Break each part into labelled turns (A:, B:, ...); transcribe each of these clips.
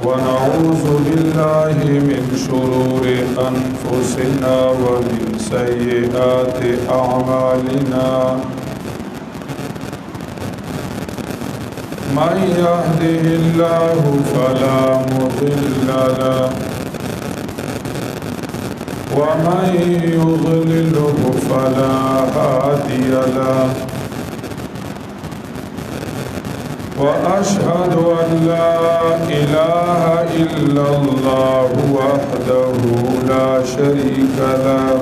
A: ونعوذ بالله من شرور أنفسنا ومن سيئات أعمالنا من يهده الله فلا مضل له ومن يضلله فلا هادي له وأشهد أن لا إله إلا الله وحده لا شريك له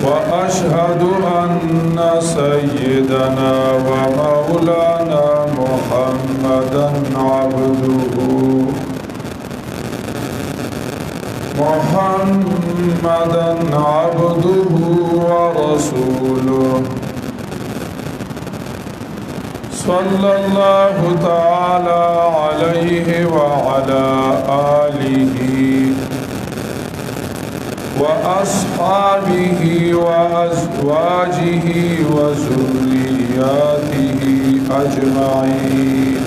A: وأشهد أن سيدنا ومولانا محمدا عبده ورسوله صلى الله تعالى عليه وعلى آله وأصحابه وأزواجه وذرياته أجمعين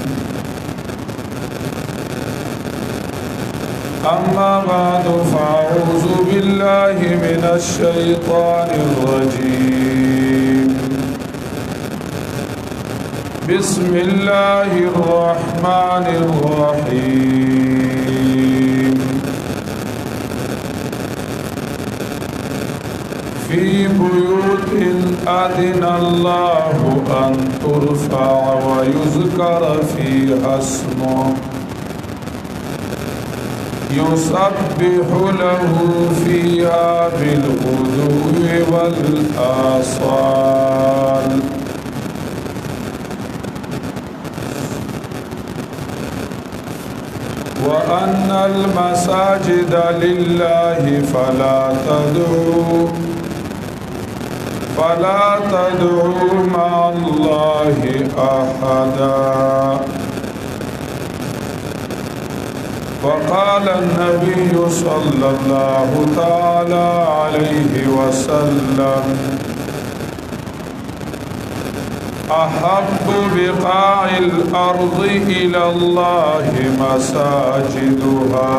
A: أما بعد فأعوذ بالله من الشيطان الرجيم بسم الله الرحمن الرحيم في بيوت أذن الله أن ترفع ويذكر فيها اسمه يسبح له فيها بالغدو والآصال وأن المساجد لله فلا تدعوا مع الله أحدا وقال النبي صلى الله تعالى عليه وسلم أحب بقاع الأرض إلى الله مساجدها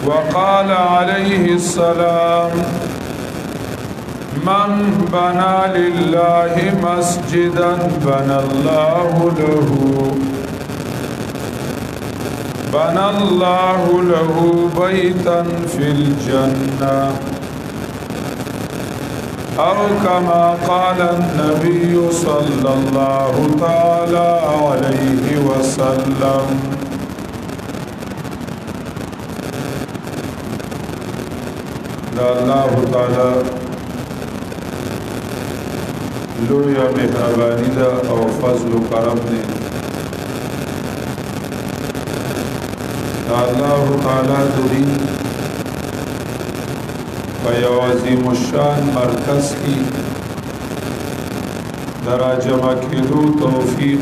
A: وقال عليه السلام من بنى لله مسجدا بنى الله له بيتا في الجنة أو كما قال النبي صلى الله تعالى عليه وسلم الله تعالى لویا مهربانی دا او فضل و کرم دی اللہ تعالی دین یو عظیم الشان مرکز کی دراجمہ کیدو توفیق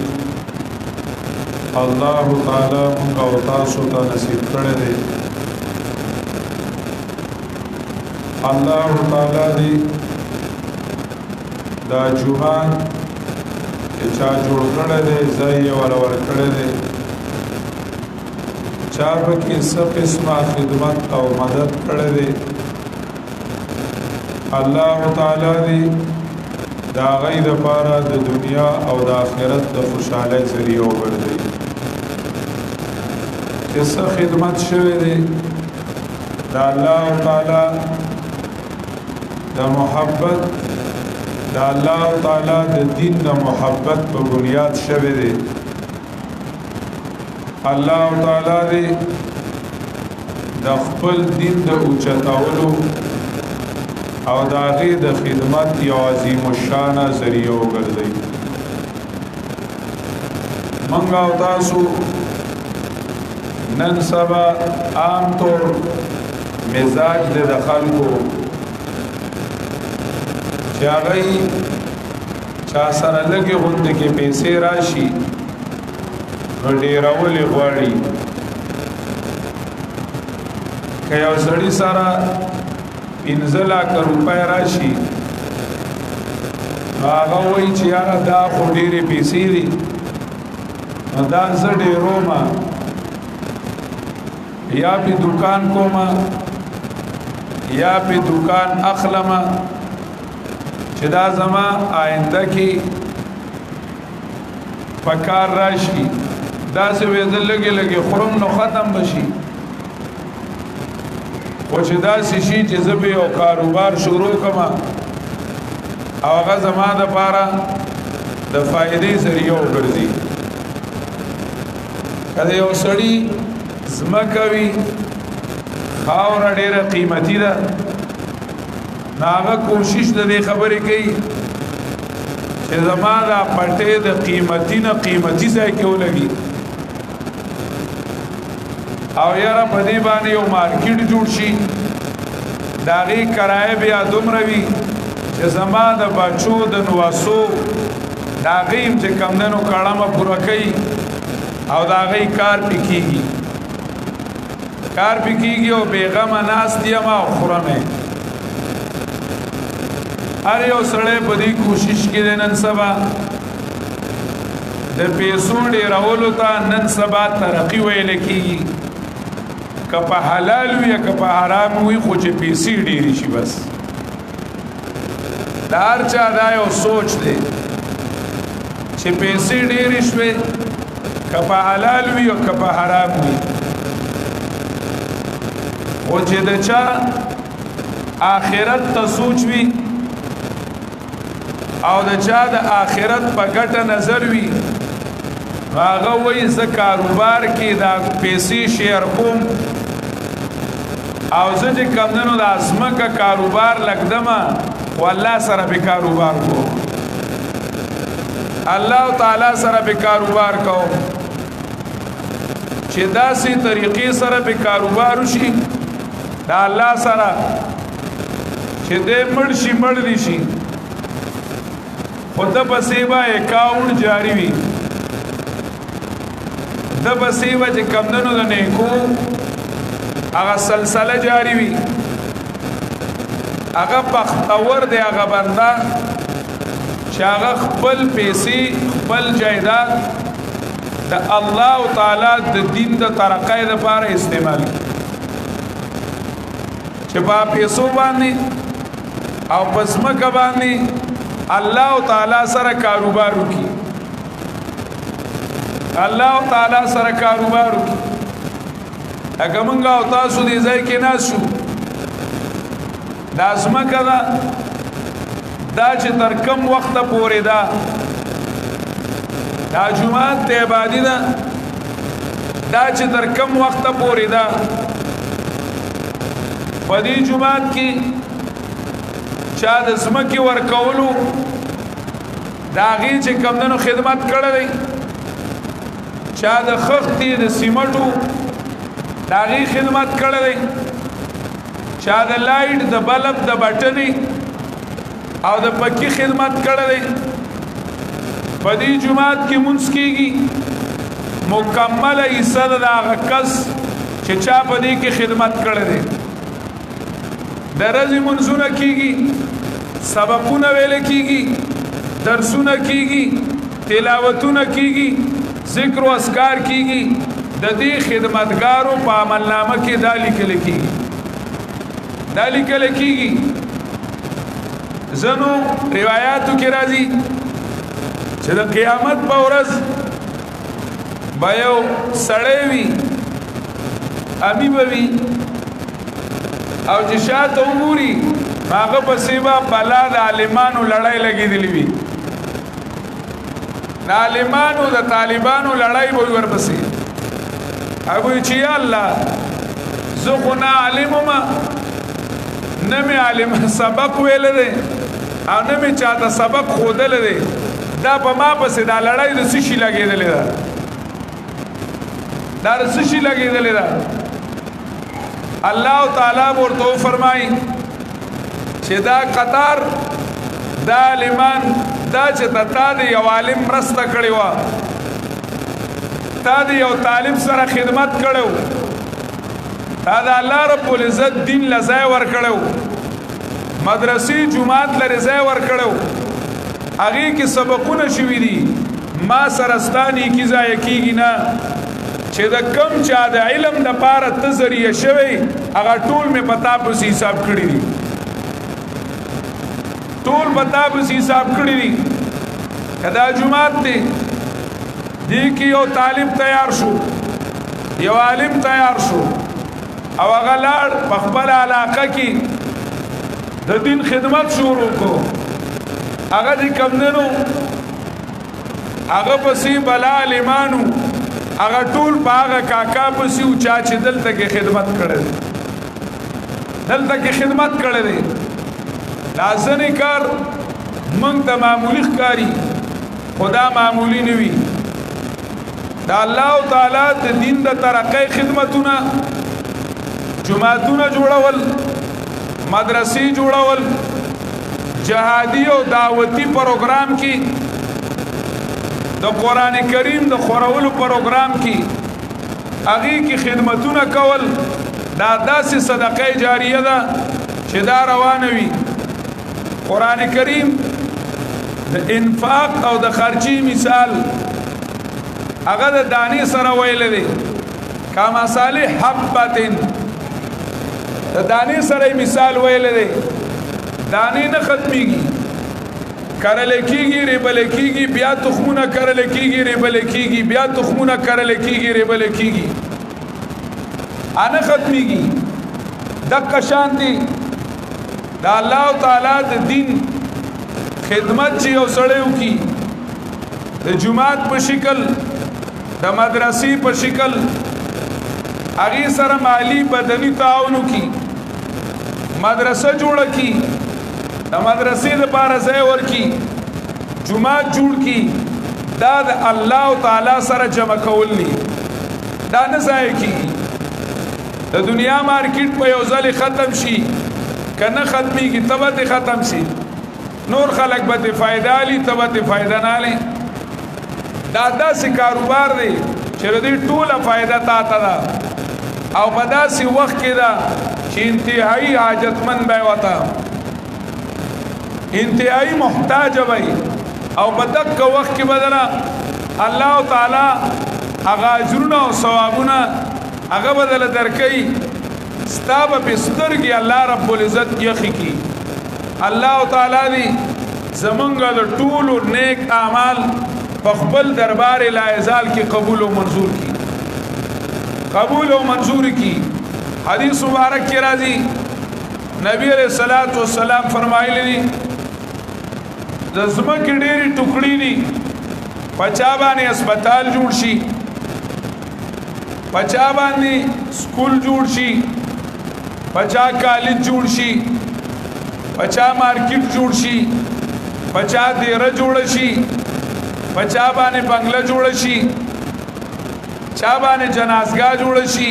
A: اللہ تعالی منگا و تاسو تا نصیب کرده دی اللہ تعالی دی دا جوهان چا جوړ کړی دی ځای والا ورکړی دی چا پکې څه قسمه خدمت او مدد کړی دی الله تعالی دی دا هغوی دپاره د دنیا او د آخرت د خوشحالۍ ذریعه وګرځوي چې څه خدمت شوی دی د الله تعالی د محبت دا الله تعالی د دین د محبت په بنیاد شوی دی الله تعالی دی د خپل دین د اوچتولو او د هغې د خدمت یو عظیم الشانه ذریعه وګرځوي موږ او تاسو نن سبا عام طور مزاج د خلکو چې هغوی چا سره لږې غوندې کې پیسې راشي نو ډېرولې غواړي که یو سړي سره 15 لک روپۍ راشي هغه وایي چې یاره دا خو ډېرې پیسې دي نو دا زه ډېرومه یا پې دکان کومه یا پې دکان اخلمه چې دا زما آینده کې په کار راشي داسې وې زه لږې لږې خورم نو ختم به شي خو چې داسې شي چې زه به یو کاروبار شروع کړم او هغه زما دپاره د فایدې ذریعه وګرځي که د یو سړي ځمکه وي خاوره ډېره قیمتي ده نو هغه کوشش د دې خبرې کوي چې زما دا پټې د قیمتي نه قیمتي ځای کې ولګي او یاره په دې باندې یو مارکیټ جوړ شي د هغې کرایه بیا دومره وي چې زما د بچو د نواسو د هغې هم چې کمدنو کړمه پوره کوي او د هغې کار پې کېږي او بېغمه ناست یم او خورم هر یو سړی په دې کوشش کې دی نن سبا د پیسو ډېرولو ته نن سبا ترقي ویلی کېږي که په حلال وي یا که په حرام وي خو چې پیسې ډېرې شي بس د هر چا دا یو سوچ دی چې پیسې ډېرې شوې که په حلال وي او که په حرام وي خو چې د چا آخرت ته سوچ وي او د چا د آخرت په ګټه نظر وي هغه وایي زه کاروبار کې دا پیسې شیر کوم او زه چې کمدنو د ځمکه کاروبار لګدمه خو الله سره به کاروبار کوم الله تعالی سره به کاروبار کوم چې داسې طریقې سره به کاروبار وشي د الله سره چې دې مړ شي مړ دي شي خو د پسې به اکاونټ جاري وي د پسې به چې کمدنو د نیکو هغه سلسله جاري وي هغه بختور دی هغه بنده چې هغه خپل پیسې خپل جایداد د الله تعالی د دین د ترقۍ لپاره استعمال چې په پیسو باندې او په ځمکه باندې الله تعالی سره کاروبار وکړي الله تعالی سره کاروبار وکړي اګه مونږ او تاسو دې ځای کې ناسو دا ځمکه ده دا چې تر کم وخته پورې ده دا جمعات ته عبادي ده دا چې تر کم وخته پورې ده په دې جمعات کې چا د ځمکې ورکولو د هغې چې کمدنو خدمت کړی دی چا د خښتې د سیمټو د هغې خدمت کړی دی چا د لایټ د بلب د بټنې او د پکې خدمت کړی دی په دې جمعات کې مونځ کېږي مکمله حصه ده د هغه کس چې چا په دې کې خدمت کړی دی د ورځې مونځونه کېږي سبقونه ویل کېږي درسونه کېږي تلاوتونه کېږي ذکر و اذکار کېږي د دې خدمتګارو په عملنامه کې دا لیکل کېږي ځنو روایاتو کې راځي چې د قیامت په ورځ به یو سړی وي امي به وي او چې شاته وګوري هغه پسې به بلا د عالمانو لړۍ لګېدلې وي د عالمانو د طالبانو لړۍ به وي ورپسې هغه وایي چې یا الله زه خو نه عالم وم نه مې عالم سبق ویلی دی او نه مې چاته سبق ښودلی دی دا په ما پسې دا لړۍ د څه شي لګېدلې ده دا د څه شي لګېدلې ده الله تعالی ورته فرمایي چې دا قطار دا عالمان دا چې تا د یو عالم مرسته کړې وه تا د یو طالب سره خدمت کړی تا د الله رب العزت دین له ځای ورکړی مدرسې جومات لرې ځای ورکړی هغه کې سبقونه شوي دي ما سرستانی کی ځای کیږي نه چې د کم چا د علم د پاره ته ذریعہ شوی هغه ټول می پتا په حساب کړی دي ټول پتا په حساب کړی دي کدا جمعات دی کې یو طالب تیار شو یو عالم تیار شو او هغه لاړ په خپل علاقه کې د دین خدمت شروع کو هغه دې کمندنو هغه پسې بلا عالمانو هغه ټول باغ کاکا پسې او چا چې دلته کې خدمت کړي لازم کار مونږ ته معمولی ښکاری خدا معمولی نه وي دا الله تعالی د دین د ترقی خدمتونه جماعتونه جوړول مدرسې جوړول جهادي او دعوتی پروګرام کې د قران کریم د خورولو پروګرام کې هغه کې خدمتونه کول دا داسې صدقه جاریه ده چې دا روانه وي قران کریم د انفاق او د خرچي مثال هغه د دانی سره ویل دي کما صالح حبتن د دانی سره مثال ویل دي دانی نه ختميږي کرل کیږي ریبل کیږي بیا تخمونه کرل کیږي ریبل کیږي بیا تخمونه کرل کیږي ریبل کیږي انا ختميږي د قشانتي دا الله تعالی د دین خدمت چې او سړیو کی د جماعت په شکل د مدرسې په شکل هغه سره مالی بدني تعاون کی مدرسه جوړه کی د مدرسې لپاره ځای ورکی جماعت جوړ کی دا د الله تعالی سره جمع کول دي دا نه ځای کی د دنیا مارکیټ په یو ځل ختم شي کنه ختمي کی تبه ختم شي نور خلق به فائدہ لی تبه فائدہ نه لې دا داسې کاروبار دی چې دې ټوله فائدہ تاته ده او په داسې وخت کې دا چې انتهایی حاجتمند به وتا انتهایی محتاج وي او په دغه وخت کې بدله الله تعالی هغه اجرونه او ثوابونه هغه بدله درکې ستاب بسترګي الله رب العزت یخي کی الله تعالی دې زمونږ د ټولو نیک اعمال په خپل دربار لا یزال کی قبول او منظور کی قبول او منظور کی حدیث مبارک کی راضی نبی علیہ الصلوۃ والسلام فرمایلی دي د زمکه ډېری ټوکړي دي پچا باندې هسپتال جوړ شي پچا باندې سکول جوړ شي پچا کالج جوړ شي پچا مارکیټ جوړ شي پچا دیره جوړ شي پچا باندې بنگله جوړ شي چا باندې جنازګاه جوړ شي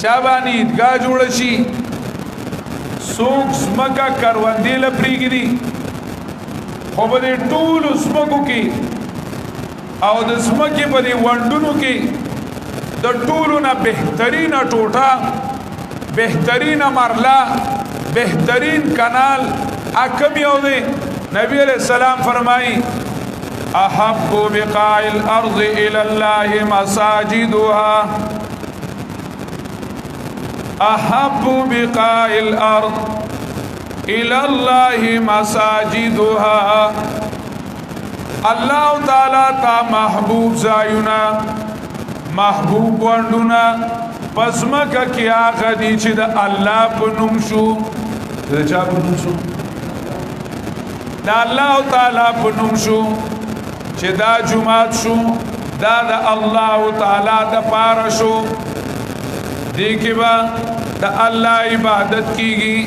A: چا باندې عیدګاه جوړ شي سوق زمکا کروندې لپریږي خو په دې ټول زمکو کې او د زمکې په دې وندونو کې د ټولو نه بهترین ټوټه بهترین مرلا بهترین کانال اکم یو دی نبی علیہ السلام فرمائی احب بقاع الارض الى الله مساجدها احب بقاع الارض الى الله مساجدها الله تعالی تا محبوب زایونا محبوب وندونا پسمکه کیا غدی چې د الله په نوم شو د چا په نوم شو د الله تعالی په نوم شو چې دا جمعات شو دا د الله تعالی د پاره شو دې کې با د الله عبادت کیږي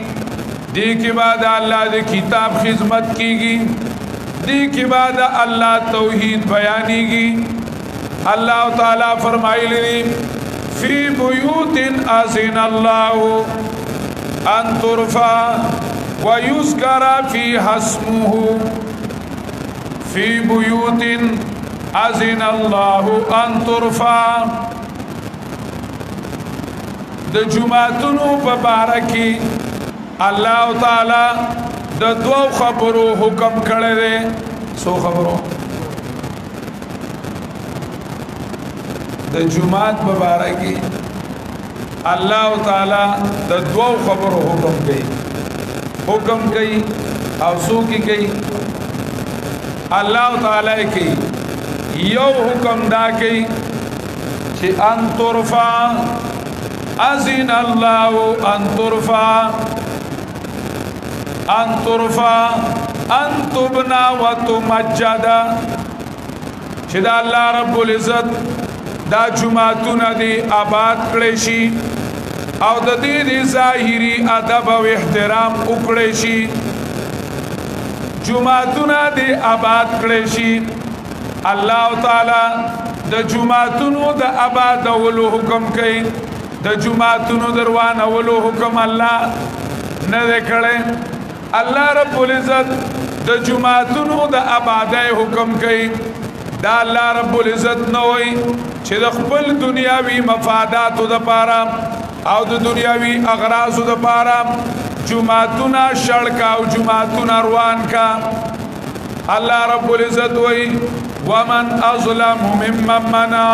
A: دې کې با د الله د کتاب خدمت کیږي دې کې با د الله توحید بیانېږي الله تعالی فرمایلی فی بیوت اذن الله ان ترفع ويذكر فيها اسمه في بيوت اذن الله ان ترفع د جمعتونو په بارکی الله تعالی د دوو خبرو حکم کړی دی سو خبرو د جمعات مبارکی الله تعالی د دوو خبرو حکم کوي او سو کی کوي الله تعالی کوي یو حکم دا کوي چې ان ترفع اذن الله ان ترفع ان تبنا وتمجد چې دا الله رب العزت دا جمعتونه دی آباد کړي شي او د دې ظاهري ادب او احترام وکړي شي جمعتونه دی آباد کړي شي الله تعالی د جمعتونو د آباد ولو حکم کوي د جمعتونو دروانه ولو حکم الله نه کړي الله رب العزت د جمعتونو د آبادای حکم کوي دا الله رب العزت نه وي چې د خپل دنیاوی مفاداتو د پاره او د دنیاوی اغراضو د پاره جمعتونه شړکا او جمعتونه روان کا الله رب العزت وي ومن اظلم ممن منع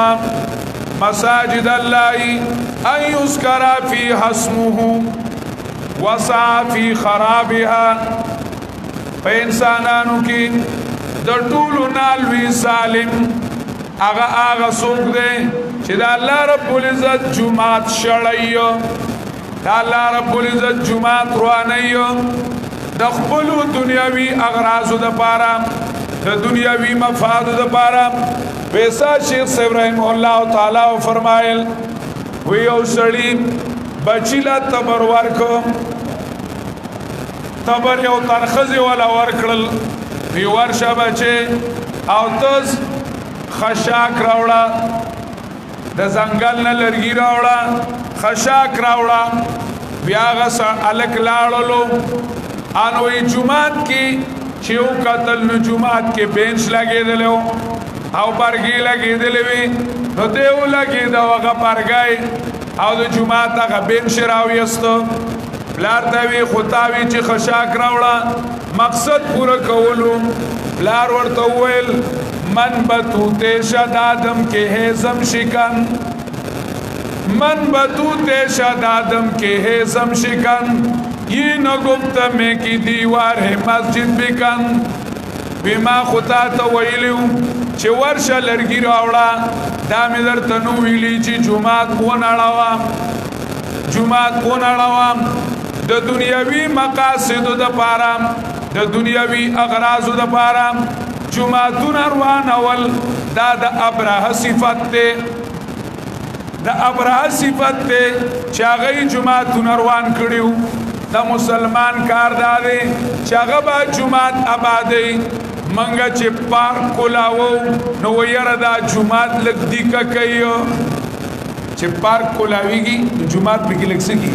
A: مساجد الله ان يذكر فيها اسمه وسعى في خرابها په انسانانو کې د ټولو نالوي ظالم هغه څوک دی چې د الله رب العزت جمعات شړایو د الله رب العزت جمعات روانایو د خپل دنیاوي اغراضو د پاره د دنیاوي مفاد د پاره پیسہ شیخ صاحب رحم الله تعالی فرمایل وی او سړی بچیلا تبر ورکو تبر یو ترخزی ولا ورکړل وی ورشه بچي او تز خشاک راوړه د زنګل نه لرګي راوړه خشاک راوړه بیا غس الک لاړلو انوې جمعات کې چې او قتل نو جمعات کې بینچ لګېدلو او پرګي لګېدلې وي نو دیو لګېدا وغه پرګای او د جمعات هغه بینچ راويستو بلار دوی خطاوی چې خشاک راوړه مقصد پورا کولو بلار ورته ویل من بتوتے شد آدم کے ہیزم شکن من بتوتے شد آدم کے ہیزم شکن یہ نہ گفت میں کی دیوار ہے مسجد بکن بیما خطا تا ویلیو چه ورشا لرگی راوڑا دامی در تنو ویلی چی جمعات کون اڑاوام د دنیاوی مقاصد د پارام د دنیاوی اغراض د پارام جمعتون روان اول دا د ابراه صفت ته د ابراه صفت ته چاغی جمعتون روان کړیو د مسلمان کار دادی چاغه با جمعت آبادی منګه چې پارک کولاو نو یره دا جمعت لګ دیکا کایو چې پارک کولاویږي جمعت په کې لګ سکی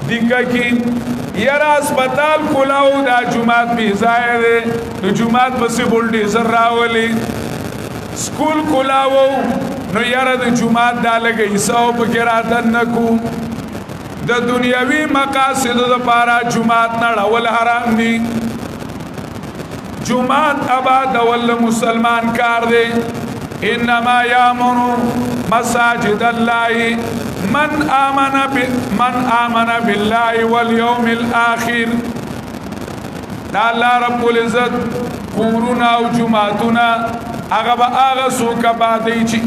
A: دیکا کی یرا اسپیټال کولاو دا جمعات به ظاهر نو جمعات بس بولډیزر راولي سکول کولاو نو یرا د جمعات دا لګي حساب کې راتن نکو د دنیوي مقاصد د پارا جمعات نه ول حرام دي جمعات آباد ول مسلمان کار دي انما یامر مساجد الله من آمن بالله واليوم الاخر دا الله رب العزت کورونه او جمعتونه هغه به هغه څوک باندې چې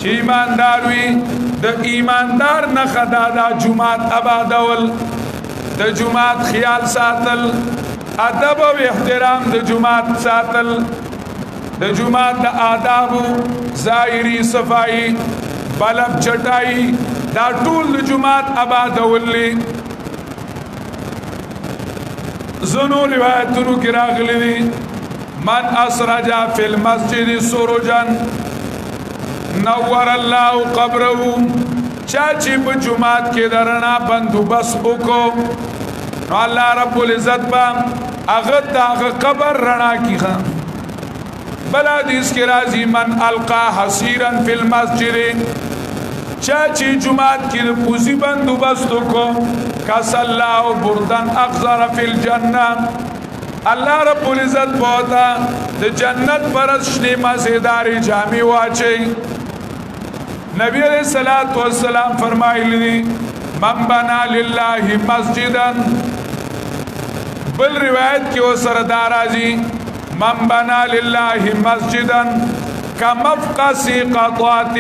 A: ایماندار وي د ایماندار نه خدا دا جمعات آبادول د جمعات خیال ساتل ادب او احترام د جمعات ساتل د جمعات د آداب ظاهری صفائی بلب چټای دا ټول د جمعات آبادولې زنو روایتونو کې راغلي دي من اسرج فی المسجد سرجا نور الله قبره چا چې په جمعات کې درنا بندوبست وکړو نو الله رب العزت با هغه د قبر رڼا کیږي بل حدیث کې راځي من القا حسیرا فی المسجد چا چې جمعات کې پوزي بندوبست کو کس الله بردن اخضر فی الجنه الله رب العزت بوتا د جنت پرس شنی مزیداری جامی واچي نبی علیہ الصلوۃ والسلام فرمایلی من بنا لله مسجدا بل روایت کې وسره دارازي من بنا لله مسجدا كمفقس قطات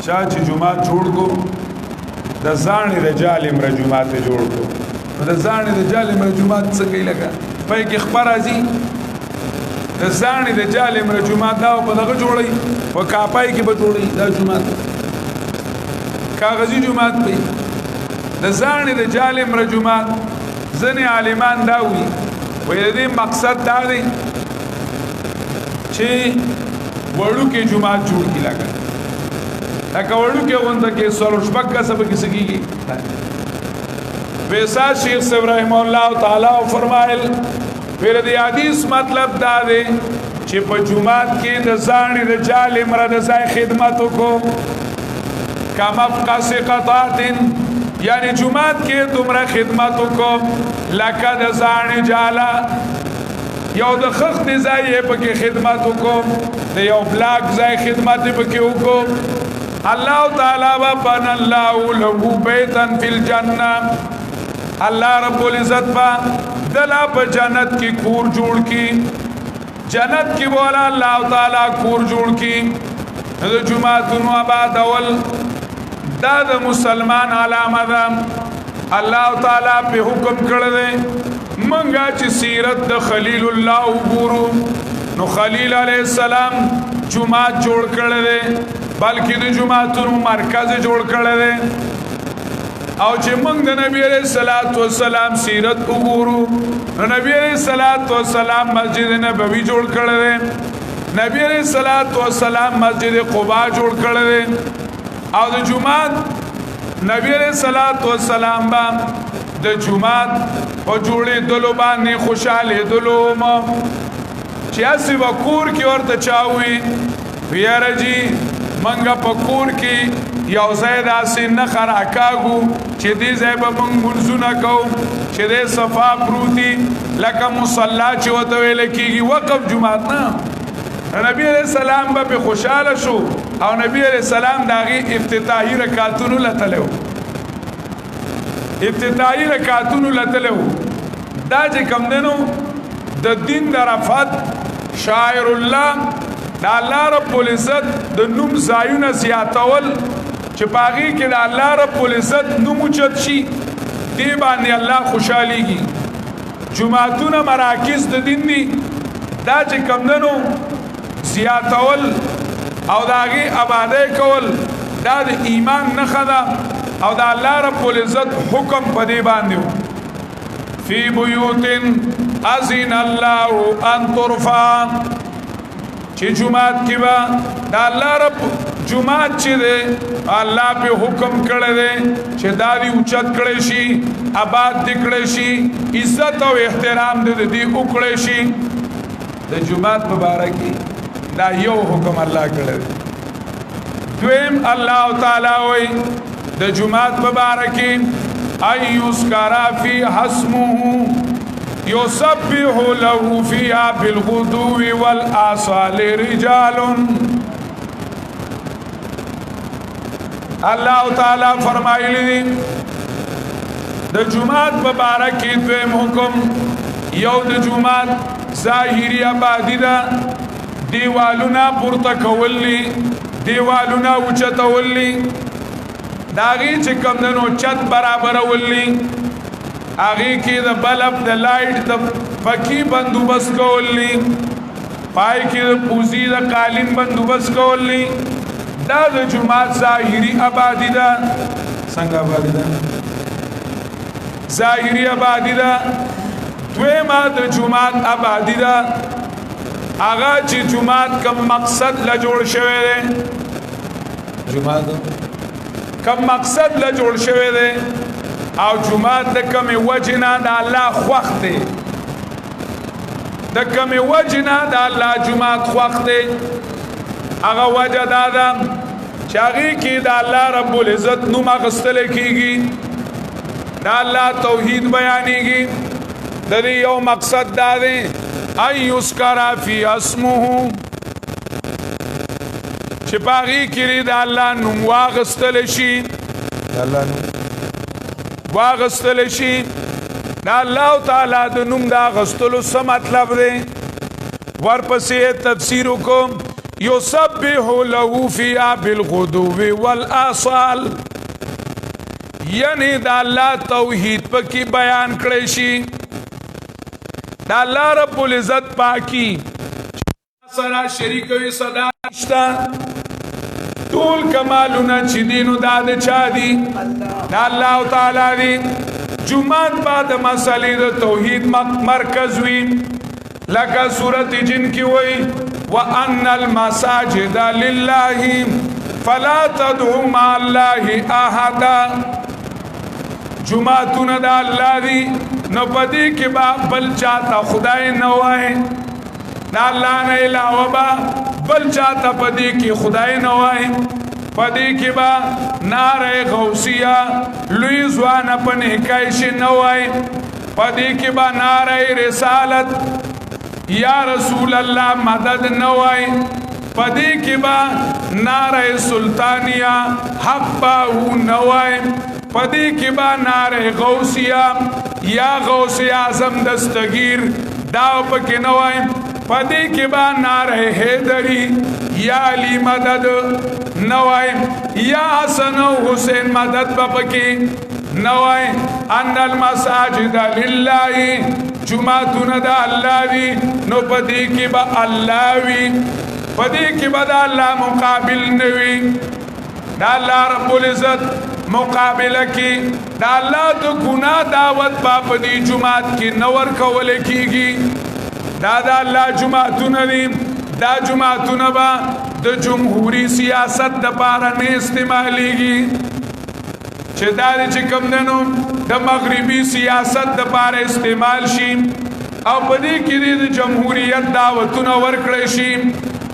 A: چا چې جمعه جوړ کو د ځان رجال امر جمعه ته جوړ کو د ځان رجال امر جمعه څنګه لګا په کې خبر راځي د ځان رجال امر جمعه دا په دغه جوړي په کاپای کې به جوړي دا جمعه کاغذی جمعه په د ځان رجال امر جمعه ځنې عالمان دا وي وې دې مقصد دا دی چې وړو کې جمعه جوړ کی لګا لکه وړو کې وانت کې سولو شپک کا سبق کیږي ویسا شیخ صاحب رحم الله تعالی فرمایل پھر دی حدیث مطلب دا دی چې په جمعات کې د ځان رجال امر د ځای خدمت کو کما فقس قطات یعنی جمعات کې تمره خدمت کو لکه د ځان جالا یو د خخ دی ځای په کې خدمت کو د یو بلاک ځای خدمت په کې وکړو الله تعالی وبن الله له بیتن فی الجنه الله رب العزت با دلا په جنت کی کور جوړ کی جنت کی بولا الله تعالی کور جوړ کی د جمعتون آباد اول دا د مسلمان علامه ده الله تعالی په حکم کړل منګه چې سیرت د خلیل الله وګورو نو خلیل علیہ السلام جمعه جوړ کړل بلکې د جمعتون مرکز جوړ کړل او چې موږ د نبی علیہ الصلوۃ والسلام سیرت وګورو نبی علیہ الصلوۃ والسلام مسجد نبوی جوړ کړل نبی علیہ الصلوۃ والسلام مسجد قباء جوړ کړل او د جمعات نبی علیہ الصلوۃ والسلام با د جمعات په جوړې دلو باندې خوشاله دلو ما چې اسی وکور کې ورته چاوي ویارجی منګه پکور کې یو زید اسی نه خراکاګو چې دې زې به مونږ منځونه کو چې دې صفا پروتي لکه مصلا چې وته ویل کېږي وقف جمعات نه نبی علیہ السلام به خوشاله شو او نبی علیہ السلام داغي افتتاحي رکعاتونو لتلو افتتاحي رکعاتونو لتلو دا چې کم دنو د دین درفات شاعر الله دا الله رب العزت د نوم زایونه زیاتول چې باغی کې د الله رب العزت نوم اوچت شي دی باندې الله خوشاليږي جمعتون مراکز د دین دي دا چې کم دنو زیاتول او داغي آباده کول دا د ایمان نه خدا او دا الله رب العزت حکم پدې باندې فی بیوت اذن الله ان ترفع چې جمعات کې با دا الله رب جمعات چې ده الله په حکم کړی دی چې دا دی اوچت کړی شي آباد کړی شي عزت او احترام دې وکړی شي د جمعات مبارک دا یو حکم الله کړی دویم الله تعالی وای د جمعات مبارک ایوس کرا فی حسمه یسبح له فیها بالغدو والآصال رجال الله تعالی فرمایلی د جمعات مبارک دویم حکم یو د جمعات ظاهری آبادی دا دیوالونا پورته کولی دیوالونا اوچتولی داغي چې کم دنو چت برابر ولی اغي کې د بلب د لایټ د پکی بندوبست کولی پای کې د پوزي د قالین بندوبست کولی دا د جمعات ظاهری آبادی دا څنګه آبادی دا ظاهری آبادی دا دویمه د جمعات آبادی دا آغا چې جمعات کم مقصد لا جوړ شوی دی جمعات کم مقصد لا جوړ شوی دی او جمعات د کم وجنا د الله خوښ دی د کم وجنا د الله جمعات خوښ دی هغه وجه دا ده چې هغه کې د الله رب العزت نوم غستل کیږي د الله توحید بیانېږي د د یو مقصد دا دی ایذکر فی اسمه چې پاغي کړي د الله نوم واغستل شي د الله تعالی د نوم دا غستلو څه مطلب دی ورپسې تفسیر وکم یسبح له فیها بالغدو والآصال یعنی د الله توحید پکې بیان کړی شي د الله رب العزت پاکي سره شریک وي صدا نشتا ټول کمالونه چې دینو دا د چا دي د الله تعالی دی جمعات بعد مسلې د توحید مرکز وي لکه سورۃ جن کې وایي وان المساجد لله فلا تدعوا مع الله احد جمعتونه د الله دی نو پدې کې با بل چاته خدای نه وای دا الله نه علاوه با بل چاته پدې کې خدای نه وای پدې کې با ناره غوثیه لوی ځوان په نکایش نه وای پدې کې با ناره رسالت یا رسول الله مدد نه وای پدې کې با ناره سلطانیه حق باو نه وای پدې کې با ناره غوثیه یا غوث اعظم دستگیر دا پکې نه وای پدې کې با ناره حیدری یا علی مدد نه وای یا حسن او حسین مدد پکې نه وای ان المساجد لله جمعتون دا الله دی نو پدې کې با الله وی پدې کې با دا الله مقابل نوي دا الله رب العزت مقابله کې دا الله د ګناه دعوت په دې جمعات کې نور کول کېږي دا الله جمعتون دي دا جمعتون با د جمهوریت سیاست د پاره نه استعماليږي چې دا چې کوم دنو د مغربي سیاست د پاره استعمال شي او په دې کې د جمهوریت دعوتونه ورکړي شي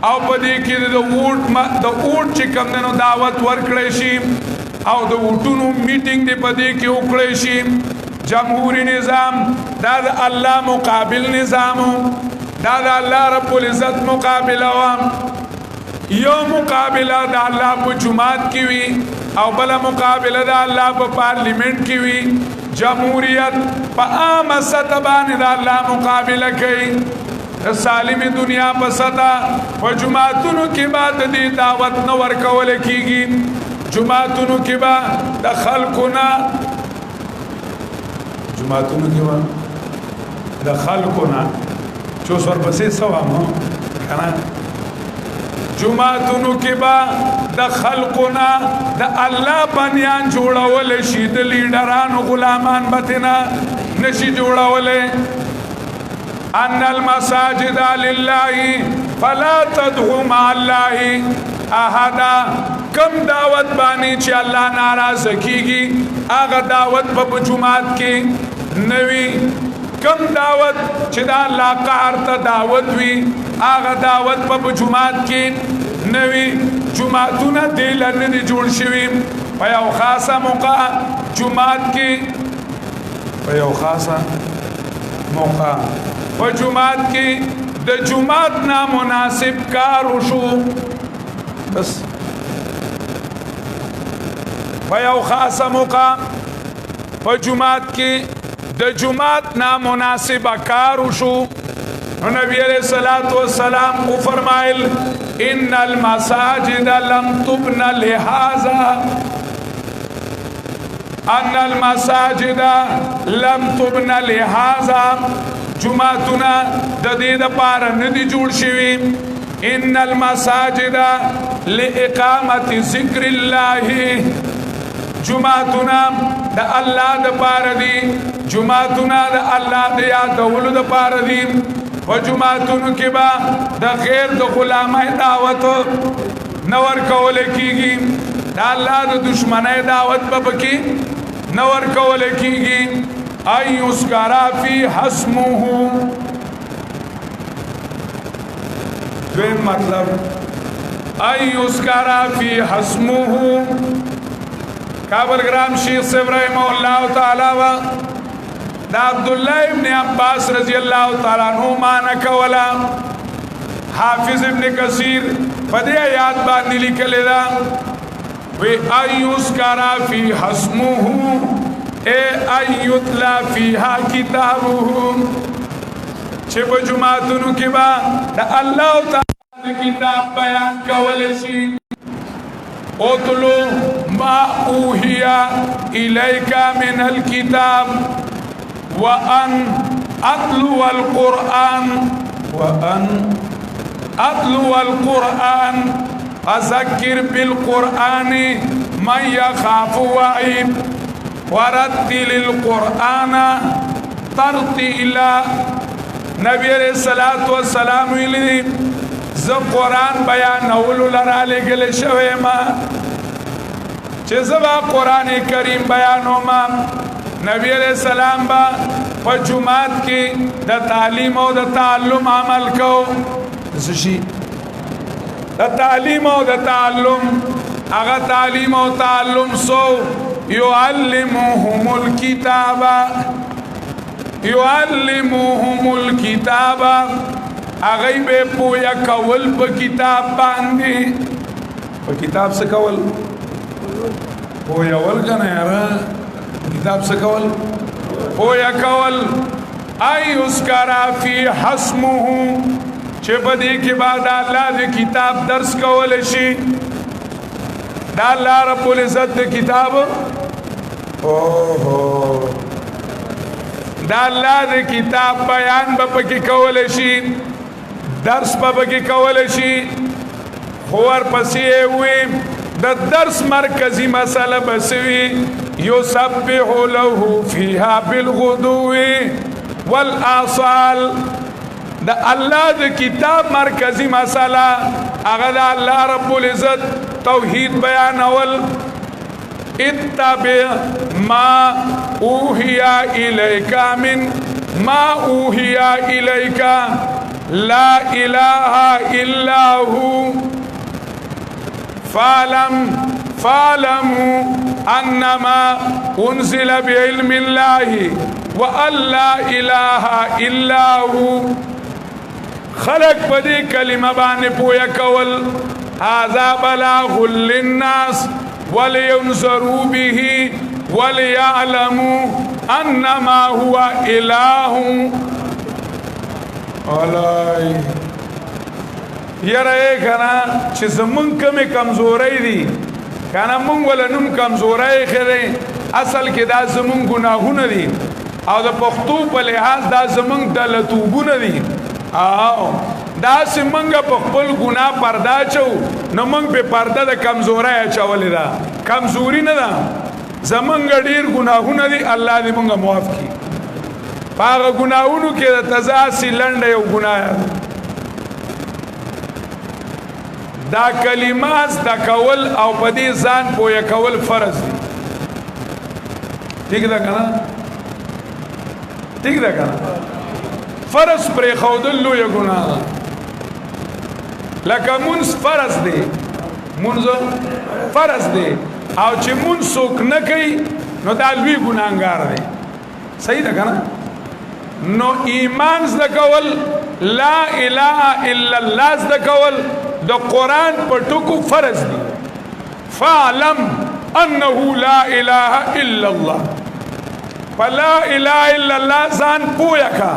A: او په دې کې د اوټ چې کوم دنو دعوت ورکړي شي او د وټونو میټینګ دی په دې کې وکړي شي جمهوریت نظام دا د الله مقابل نظام دا د الله رب العزت مقابله و یو مقابله د الله په جماعت کې وي او بل مقابله د الله په پارلیمنت کې وي جمهوریت په عام سطح باندې د الله مقابله کوي سالم دنیا په سطح په جماعتونو کې بعد دې دعوت نو ورکول کېږي جماعتونو کې با د خلقنا جماعتونو کې با د خلقنا چو سر پسې سوامو کنه جماعتونو کې با د خلقنا د الله بنیان جوړول شي د لیډرانو غلامان بتنا نشي جوړول ان المساجد لله فلا تدعوا مع الله احد کم دعوت بانی چې الله ناراض کیږي هغه دعوت په جمعات کې نوي کم دعوت چې د الله قهر ته دعوت وي هغه دعوت په جمعات کې نوي جمعتونه دل نه جوړ شوي په یو خاصه موقع جمعات کې په یو خاصه موقع په جمعات کې د جمعات نامناسب کار وشو بس په یو خاصه موقع په جمعات کې د جمعات نامناسب کار وشو نبی علیہ الصلوۃ والسلام کو فرمایل ان المساجد لم تبن لهذا ان المساجد لم تبن لهذا جمعتنا د دې لپاره نه دي جوړ شوي ان المساجد لاقامه ذکر الله جمعتنا د الله د پاره دي جمعتنا د الله د یادولو د پاره دي و جمعتونو کې با د غیر د غلامای دعوت نور کول کیږي د الله د دشمنای دعوت په کې نور کول کیږي ایذکر فی حسمه دویم مطلب ایذکر فی حسمه کابل گرام شیخ ابراہیم اللہ تعالی و دا عبداللہ ابن عباس رضی اللہ تعالیٰ عنہ مانا کولا حافظ ابن کثیر پدی آیات باندې لیکلی دا وی ایذکر فی حسمه اے ایتلا فیہا کتابه چې په جماعتونو کې با دا الله تعالی کتاب بیان کول شي اتلو ما اوحی الیک من الكتاب وان اتلو القرآن اذکر بالقرآن من یخاف وعید ورتل القرآن ترتیلا نبی علیہ الصلوۃ والسلام ویلی ز قرآن بیانولو لرا لګل شوی ما چې زبا قرآن کریم بیانوما نبی علیہ السلام با په جمعات کې د تعلیم او د تعلم عمل کو زشي د تعلیم او د تعلم هغه تعلیم او تعلم سو يعلمهم الكتاب اغی بے پویا کول پا کتاب باندی پا کتاب سے کول پویا ول کنا یارا کتاب سے کول پویا کول ایذکر فی حسمه چه بدی کے بعد اللہ دے کتاب درس کول شی دا اللہ رب العزت دے کتاب دا اللہ دے کتاب بیان بپکی کول شی درس بپکی کول شی خور پسی ہوئی دا درس مرکزی مسئلہ بسوی یسبح له فیہا بالغدو والآصال دا اللہ دا کتاب مرکزی مسئلہ اگر دا اللہ رب العزت توحید بیان اول اتبع ما اوحی الیک من ما اوحی الیک لا الہ الا ہو فَاعْلَمُوا أَنَّمَا أُنزِلَ بِعِلْمِ اللَّهِ وَأَن لَّا إِلَٰهَ إِلَّا هُوَ خلق بدی کلمہ باندې پویا کول هذا بلاغ للناس ولينذروا به وليعلموا أنما هو إله علای یره کنا چې زمون کمی کمزوري دي کنا مونږ ولنوم کمزوري خره اصل کې دا زمون ګناهونه دي او د پښتو په لحاظ دا زمون د لتوبونه دي او دا سیمنګ په خپل ګناه پردا چو نو مونږ په پردا د کمزوري چولې دا کمزوري نه ده زمونږ ډیر ګناهونه دي الله دې مونږه معاف کړي پاغه ګناهونو کې د تزاسي لنډه یو ګناه دا کلمات دا کول او پدی ځان پویا کول فرض دي ٹھیک ده کنه ٹھیک ده کنه فرض پر خودل لو یو ګناه لکه منز فرض دی منز فرض دی او چې مون څوک نه کوي نو دا لوی ګناهګار دی صحیح ده کنه نو ایمان زده کول لا اله الا الله زده کول د قرآن پر ټکو فرض دی فعلم انه لا اله الا الله فلا اله الا الله ځان پویا کا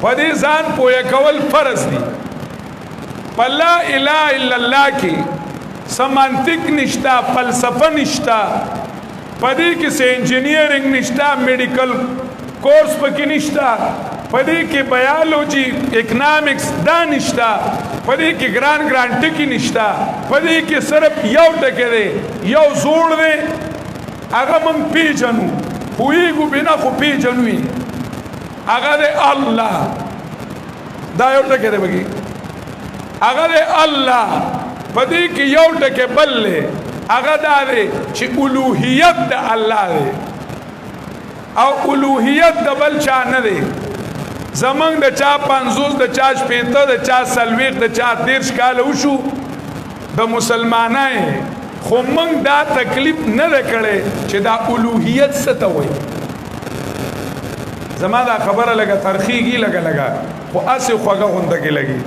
A: پدې ځان پویا کول فرض دی فلا اله الا الله کې سمانتیک نشتا فلسفه نشتا پدې کې سه انجینیرینګ نشتا میډیکل کورس پکې نشتا پدې کې بایولوژي اکنامکس دا نشتا پدې کې ګران ټکی نشتا پدې کې صرف یو ټکی دی یو زوړ دی هغه مونږ پیژنو پوهیږو بنا خو پیژنو هغه دی الله دا یو ټکی دی بګي هغه دی الله پدې کې یو ټکی بل دی هغه دا دی چې الوهیت د الله دی او الوهیت د بل چا نه دی زمنګ د چا 50 د چا 50 د چا 40 د چا 30 کال وشو د مسلمانای خو موږ دا تکلیف نه کړي چې دا الوهیت څه ته وایي زما دا خبره لګه ترخیږي لګه خو اسه خوګه غونډه کې لګي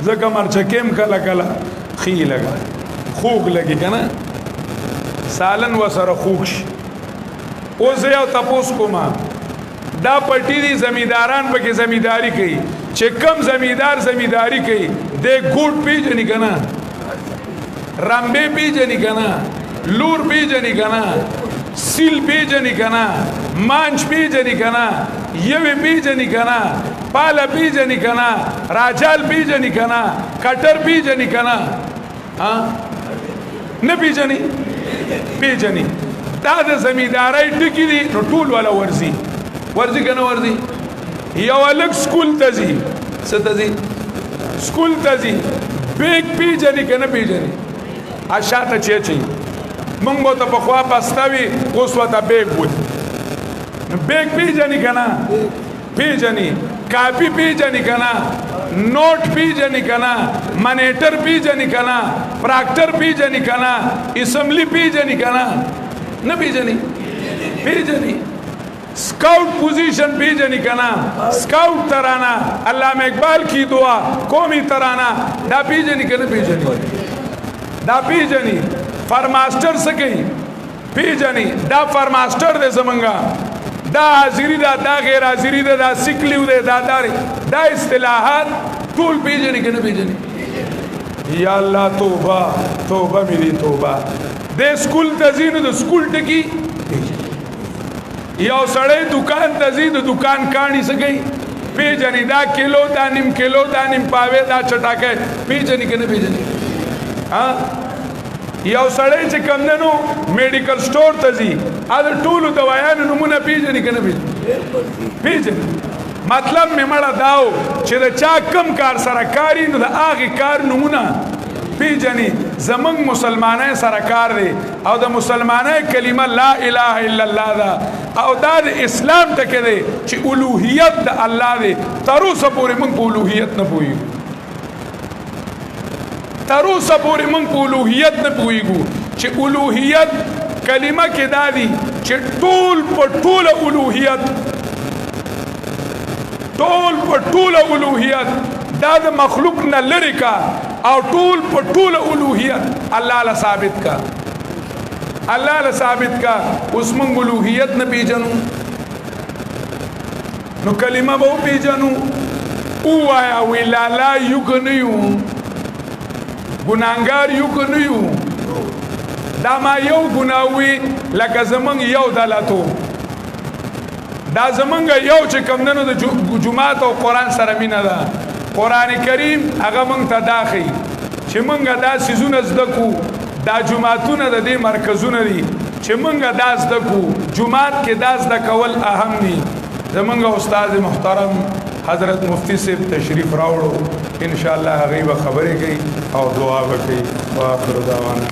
A: ځکه مرچکیم کله کله خی لګه خوګ لګي کنه سالن وسره خوګ شي اوس یو تاسو کومه دا پټی دي زمیداران پکې زمیداری کوي چې کم زمیدار زمیداری کوي د ګوټ پیجنی کنه رامبه پیجنی کنه لور پیجنی کنه سیل پیجنی کنه مانچ پیجنی کنه یوی پیجنی کنه پالا پیجنی کنه راجال پیجنی کنه کټر پیجنی کنه نه پیجنی پیجنی دا د زمیداری ټکی دي نو ټول ولا ورزي کنه ورزي یو الګ سکول ته ځي ستځي سکول ته ځي بیگ پیجنی کنه پیجنی اشاته چي مونږ مو ته په خوا پستاوي اوس وته بیگ وځي بیگ پیجنی کنه پیجنی کاپی پیجنی کنه نوٹ پیجنی کنه منیټر پیجنی کنه پراکټر پیجنی کنه اسمبلی پیجنی کنه نه پیجنی سکاؤٹ پوزیشن پیجنی کنا سکاؤٹ ترانا علامہ اقبال کی دعا قومی ترانا دا پیجنی کنا پیجنی فرماسٹر سکی پیجنی دا فرماسٹر دے زمنگا دا حاضری دا غیر حاضری دا سکلیو دے دا داری دا اصطلاحات طول پیجنی کنا پیجنی یا اللہ توبہ میری توبہ دے سکول تزینو دا سکول ٹکی یو سړی دکان ته ځي د دکان کاڼي څه کوي پیژني دا کیلو دا نیم کیلو دا نیم پاوې دا چټاکه پیژني که نه پیژني یو سړی چې کوم دی نو میډیکل سټور ته ځي د ټولو دوایانو نومونه پیژني که نه پیژني مطلب مې مړه دا و چې د چا کم کار سره کاري نو د هغې کار نومونه پیجنی زمنگ مسلمانای سرکار دی او د مسلمانای کلمه لا اله الا الله دا او دا د اسلام تکه دی چې الوهیت د الله دی تر اوسه پورې موږ په الوهیت نه پوهیږو چې الوهیت کلمه کې دا دی چې ټول په ټوله الوهیت دا د مخلوق نه لري کا او ټول په ټوله الوهیت الله له ثابت کا اوس موږ الوهیت نه پیژنو نو کلمه به پیژنو او وایا وی لا یو کنیو ګناګار یو کنیو دا ما یو ګناوي لکه زمنګ یو دلاتو دا زمنګ یو چې کمندنو د جمعات او قران سره مینا ده قرآن کریم هغه مونږ ته داخی چې مونږ دا سیزونه زده کو دا جمعاتونه د دې مرکزونه دي چې مونږ دا زده کو جمعات کې دا زده کول اهم دي زمونږ استاد محترم حضرت مفتی صاحب تشریف راوړو ان شاء الله هغه به خبرې کوي او دعا وکړي واخر دعوانا